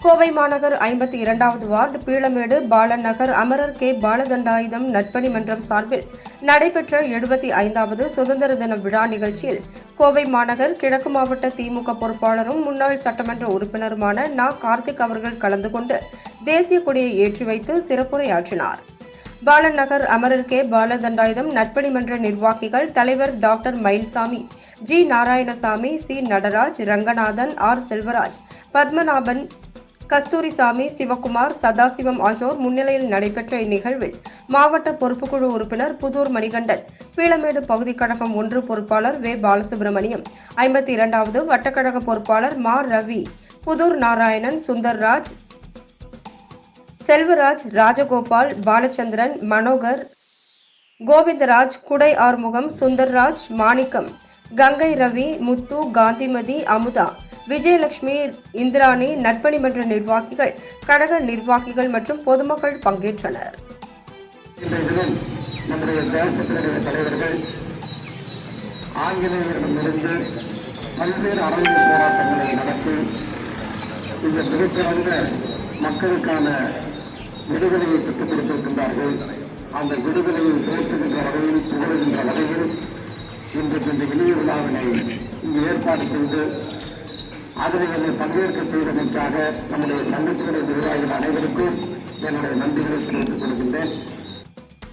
கோவை மாநகர் 52வது வார்டு பீளமேடு பாலன் நகர் அமரர் கே பாலதண்டாயுதம் நட்பணி மன்றம் சார்பில் நடைபெற்ற 75வது சுதந்திர தின விழா நிகழ்ச்சியில் கோவை மாநகர் கிழக்கு மாவட்ட திமுக பொறுப்பாளரும் முன்னாள் சட்டமன்ற உறுப்பினருமான நா. கார்த்திக் அவர்கள் கலந்து கொண்டு தேசிய கொடியை ஏற்றி வைத்து சிறப்புரையாற்றினார். பாலன் நகர் அமரர் கே பாலதண்டாயுதம் நட்பணி மன்ற நிர்வாகிகள் தலைவர் doctor Mayilsamy, G. Narayanasamy, C. Nataraj, Ranganathan, R. Selvaraj, Padmanabhan, Kasthurisamy, Sivakumar, Sadasivam ஆகியோர் முன்னிலையில் நடைபெற்ற இந்நிகழ்வில் மாவட்ட பொறுப்புக்குழு உறுப்பினர் புதூர் மணிகண்டன், பீளமேடு பகுதி கழகம் 1 பொறுப்பாளர் வே. பாலசுப்ரமணியம், 52வது வட்டக்கழக பொறுப்பாளர் மா. ரவி, புதூர் நாராயணன், சுந்தர்ராஜ், செல்வராஜ், ராஜகோபால், பாலச்சந்திரன், மனோகர், கோவிந்தராஜ், குடை ஆறுமுகம், சுந்தர்ராஜ், மாணிக்கம், கங்கை ரவி, முத்து, காந்திமதி, அமுதா, விஜயலட்சுமி, இந்திராணி, நட்பணி மன்ற நிர்வாகிகள், கழக நிர்வாகிகள் மற்றும் பொதுமக்கள் பங்கேற்றனர். நம்முடைய தேசத்தினுடைய தலைவர்கள் ஆங்கிலேயரிடமிருந்து பல்வேறு அரசியல் போராட்டங்களை நடத்தி இந்த மிகச்சிறந்த மக்களுக்கான விடுதலையை பெற்றுக் கொடுத்திருக்கின்றார்கள். அந்த விடுதலையை பேசுகின்ற வகையில், புகழுகின்ற வகையில் இன்றைக்கு இந்த இனிய விழாவினை இங்கு ஏற்பாடு செய்து அதில் என்னை பங்கேற்க செய்ததற்காக நம்முடைய சங்கத்தினுடைய நிர்வாகிகள் அனைவருக்கும் என்னுடைய நன்றிகளை தெரிவித்துக் கொள்கின்றேன்.